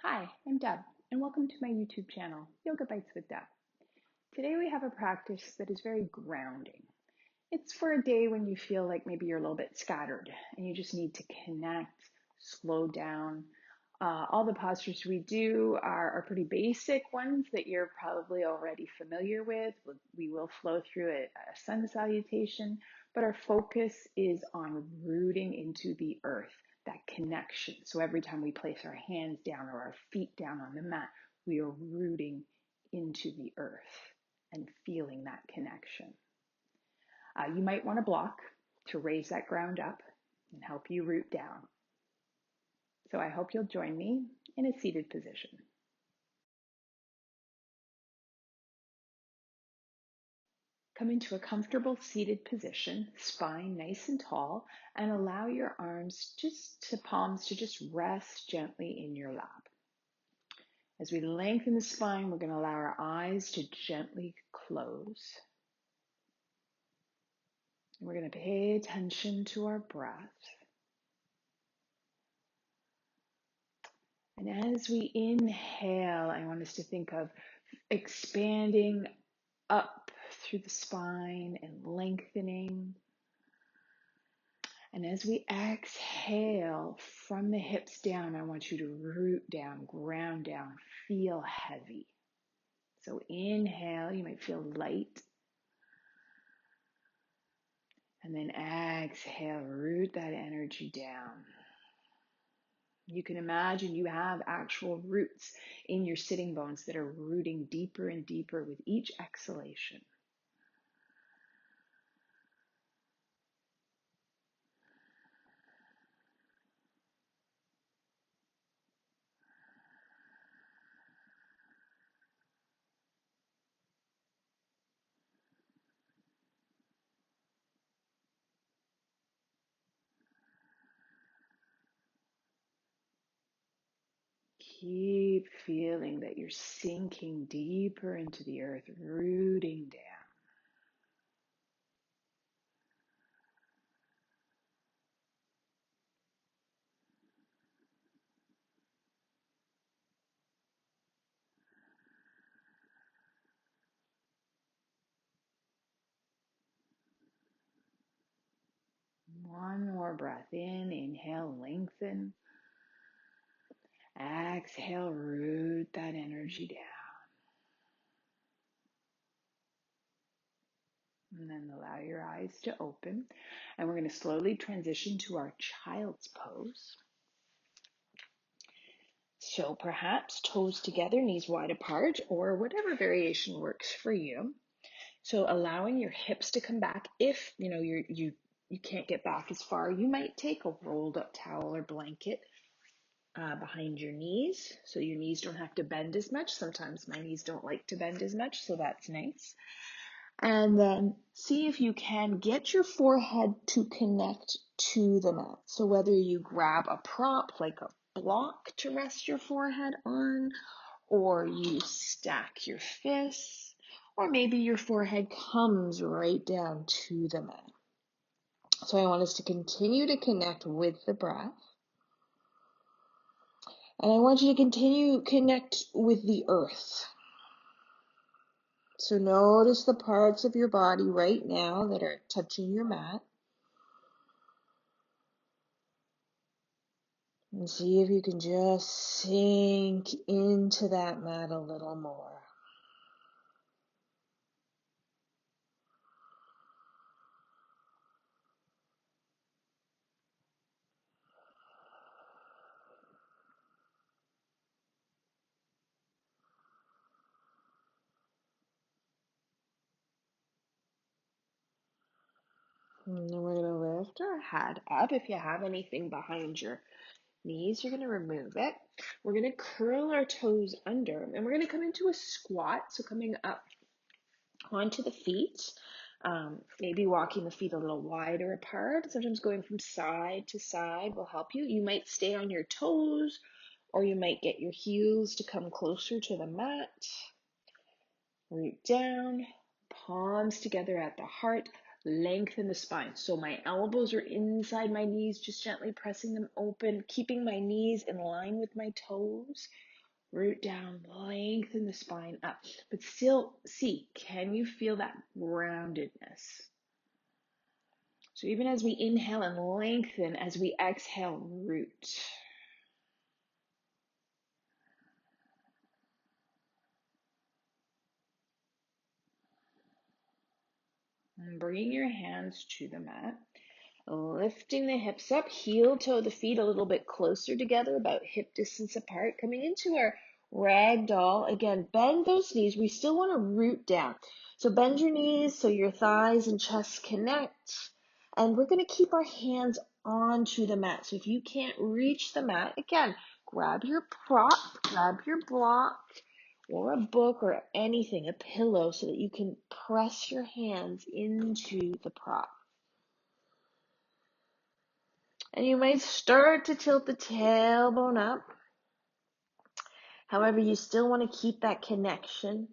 Hi, I'm Deb, and welcome to my YouTube channel, Yoga Bites with Deb. Today we have a practice that is very grounding. It's for a day when you feel like maybe you're a little bit scattered and you just need to connect, slow down. All the postures we do are pretty basic ones that you're probably already familiar with. We will flow through a sun salutation, but our focus is on rooting into the earth, that connection. So every time we place our hands down or our feet down on the mat, we are rooting into the earth and feeling that connection. You might want a block to raise that ground up and help you root down. So I hope you'll join me in a seated position. Come into a comfortable seated position, spine nice and tall, and allow your arms palms to just rest gently in your lap. As we lengthen the spine, we're going to allow our eyes to gently close. And we're going to pay attention to our breath. And as we inhale, I want us to think of expanding up through the spine and lengthening. And as we exhale from the hips down, I want you to root down, ground down, feel heavy. So inhale, you might feel light. And then exhale, root that energy down. You can imagine you have actual roots in your sitting bones that are rooting deeper and deeper with each exhalation. Keep feeling that you're sinking deeper into the earth, rooting down. One more breath in, inhale, lengthen. Exhale, root that energy down. And then allow your eyes to open. And we're going to slowly transition to our child's pose. So perhaps toes together, knees wide apart, or whatever variation works for you. So allowing your hips to come back. If you can't get back as far, you might take a rolled up towel or blanket behind your knees, so your knees don't have to bend as much. Sometimes my knees don't like to bend as much, so that's nice. And then see if you can get your forehead to connect to the mat. So whether you grab a prop like a block to rest your forehead on, or you stack your fists, or maybe your forehead comes right down to the mat. So I want us to continue to connect with the breath. And I want you to continue to connect with the earth. So notice the parts of your body right now that are touching your mat. And see if you can just sink into that mat a little more. And then we're going to lift our head up. If you have anything behind your knees, you're going to remove it. We're going to curl our toes under, and we're going to come into a squat. So coming up onto the feet, maybe walking the feet a little wider apart. Sometimes going from side to side will help you. You might stay on your toes, or you might get your heels to come closer to the mat. Root down, palms together at the heart. Lengthen the spine. So my elbows are inside my knees, just gently pressing them open, keeping my knees in line with my toes. Root down, lengthen the spine up. But still, see, can you feel that roundedness? So even as we inhale and lengthen, as we exhale, root. And bringing your hands to the mat. Lifting the hips up, heel toe the feet a little bit closer together, about hip distance apart. Coming into our ragdoll. Again, bend those knees. We still want to root down. So bend your knees so your thighs and chest connect. And we're going to keep our hands onto the mat. So if you can't reach the mat, again, grab your prop, grab your block, or a book or anything, a pillow, so that you can press your hands into the prop. And you might start to tilt the tailbone up. However, you still want to keep that connection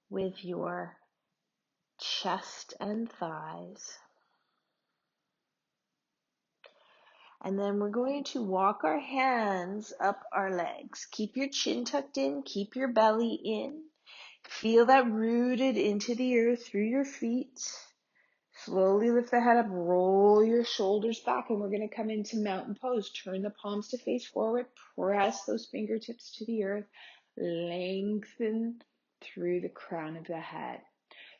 with your chest and thighs. And then we're going to walk our hands up our legs. Keep your chin tucked in, keep your belly in. Feel that rooted into the earth through your feet. Slowly lift the head up, roll your shoulders back, and we're going to come into mountain pose. Turn the palms to face forward, press those fingertips to the earth, lengthen through the crown of the head.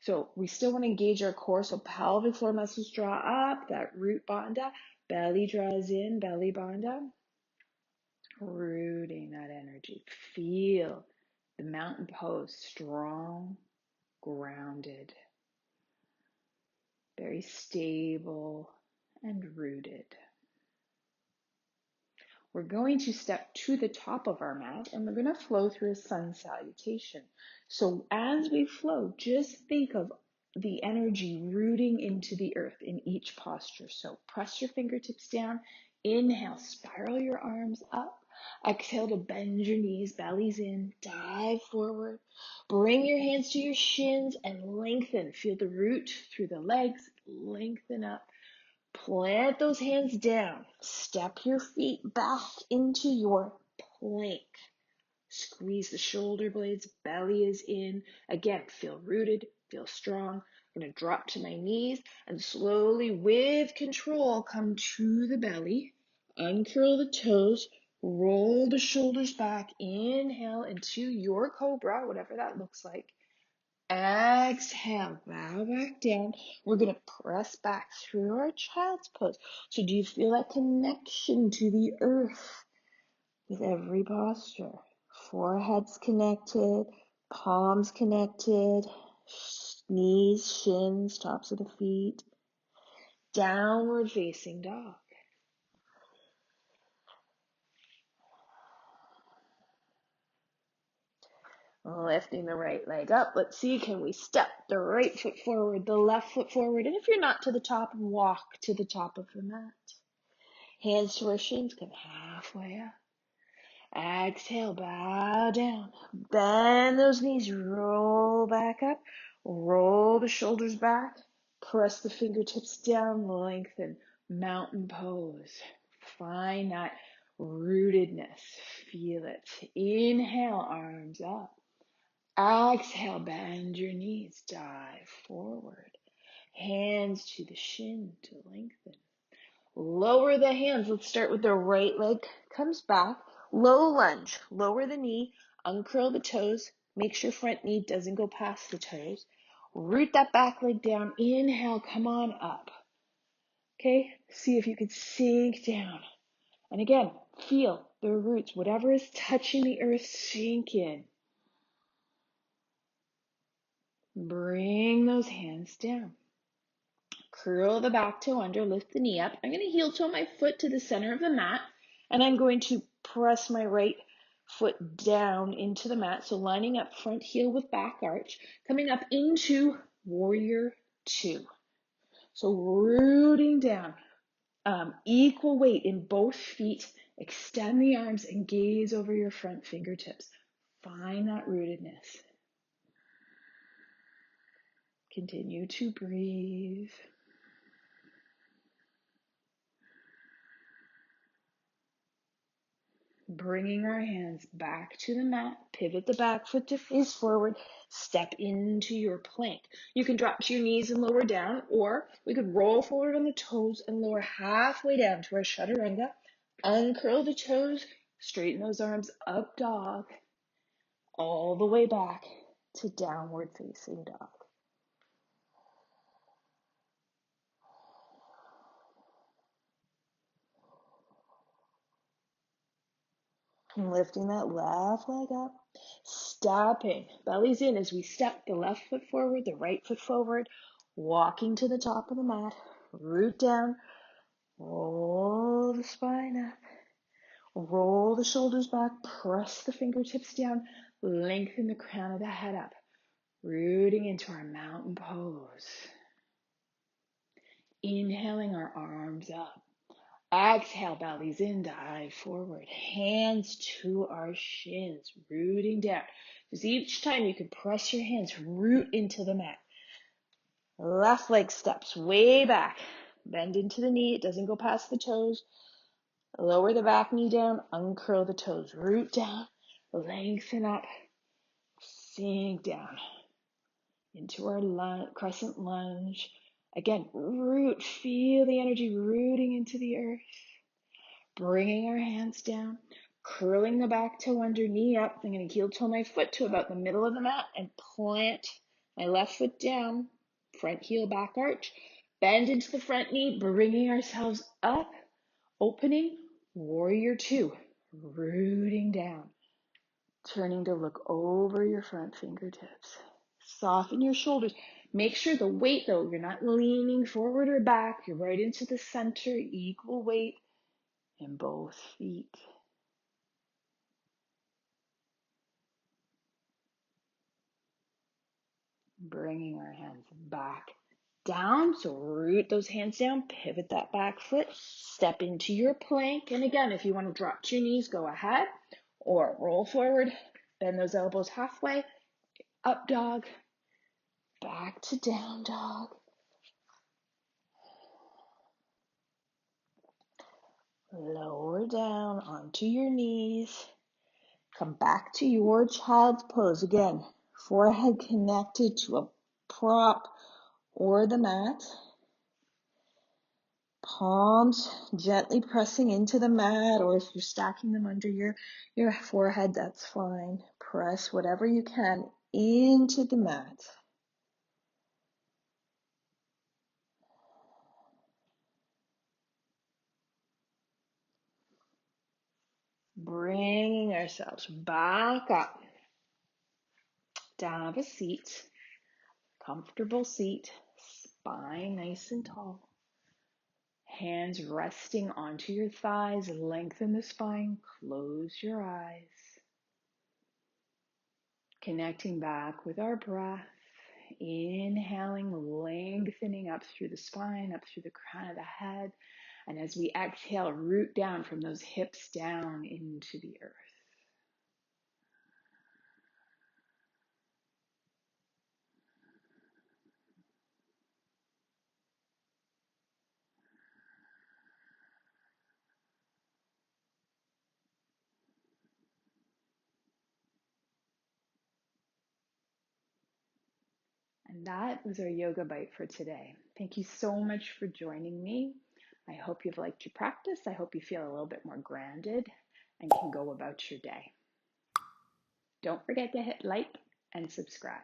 So we still want to engage our core, so pelvic floor muscles draw up, that root bandha, belly draws in, belly bandha, rooting that energy. Feel the mountain pose, strong, grounded. Very stable and rooted. We're going to step to the top of our mat and we're going to flow through a sun salutation. So as we flow, just think of the energy rooting into the earth in each posture. So press your fingertips down, inhale, spiral your arms up. Exhale to bend your knees, bellies in, dive forward. Bring your hands to your shins and lengthen. Feel the root through the legs, lengthen up. Plant those hands down. Step your feet back into your plank. Squeeze the shoulder blades, belly is in. Again, feel rooted, feel strong. I'm going to drop to my knees and slowly, with control, come to the belly. Uncurl the toes, roll the shoulders back. Inhale into your cobra, whatever that looks like. Exhale, bow back down. We're going to press back through our child's pose. So do you feel that connection to the earth with every posture? Forehead's connected, palms connected, knees, shins, tops of the feet. Downward facing dog. Lifting the right leg up. Let's see, can we step the right foot forward, the left foot forward? And if you're not to the top, walk to the top of the mat. Hands to our shins, come halfway up. Exhale, bow down. Bend those knees, roll back up. Roll the shoulders back. Press the fingertips down, lengthen. Mountain pose. Find that rootedness. Feel it. Inhale, arms up. Exhale, bend your knees, dive forward. Hands to the shin to lengthen. Lower the hands. Let's start with the right leg comes back. Low lunge. Lower the knee. Uncurl the toes. Make sure front knee doesn't go past the toes. Root that back leg down. Inhale, come on up. Okay, see if you can sink down. And again, feel the roots. Whatever is touching the earth, sink in. Bring those hands down. Curl the back toe under, lift the knee up. I'm going to heel toe my foot to the center of the mat, and I'm going to press my right foot down into the mat. So lining up front heel with back arch, coming up into warrior two. So rooting down, equal weight in both feet. Extend the arms and gaze over your front fingertips. Find that rootedness. Continue to breathe. Bringing our hands back to the mat, pivot the back foot to face forward, step into your plank. You can drop to your knees and lower down, or we could roll forward on the toes and lower halfway down to our chaturanga. Uncurl the toes, straighten those arms, up dog, all the way back to downward facing dog. And lifting that left leg up, stepping, bellies in as we step the left foot forward, the right foot forward, walking to the top of the mat, root down, roll the spine up, roll the shoulders back, press the fingertips down, lengthen the crown of the head up, rooting into our mountain pose. Inhaling our arms up. Exhale, bellies in, dive forward. Hands to our shins, rooting down. Just each time you can press your hands, root into the mat. Left leg steps way back. Bend into the knee. It doesn't go past the toes. Lower the back knee down. Uncurl the toes. Root down. Lengthen up. Sink down into our crescent lunge. Again, root. Feel the energy rooting into the earth. Bringing our hands down, curling the back toe under, knee up. I'm going to heel toe my foot to about the middle of the mat and plant my left foot down, front heel back arch, bend into the front knee, bringing ourselves up, opening, warrior two, rooting down, turning to look over your front fingertips. Soften your shoulders. Make sure the weight though, you're not leaning forward or back, you're right into the center, equal weight in both feet. Bringing our hands back down. So root those hands down, pivot that back foot, step into your plank. And again, if you want to drop to your knees, go ahead, or roll forward, bend those elbows halfway, up dog, back to down dog. Lower down onto your knees. Come back to your child's pose. Again, forehead connected to a prop or the mat. Palms gently pressing into the mat, or if you're stacking them under your forehead, that's fine. Press whatever you can into the mat. Bringing ourselves back up. Down, have a seat. Comfortable seat. Spine nice and tall. Hands resting onto your thighs. Lengthen the spine. Close your eyes. Connecting back with our breath. Inhaling, lengthening up through the spine, up through the crown of the head. And as we exhale, root down from those hips down into the earth. And that was our yoga bite for today. Thank you so much for joining me. I hope you've liked your practice. I hope you feel a little bit more grounded and can go about your day. Don't forget to hit like and subscribe.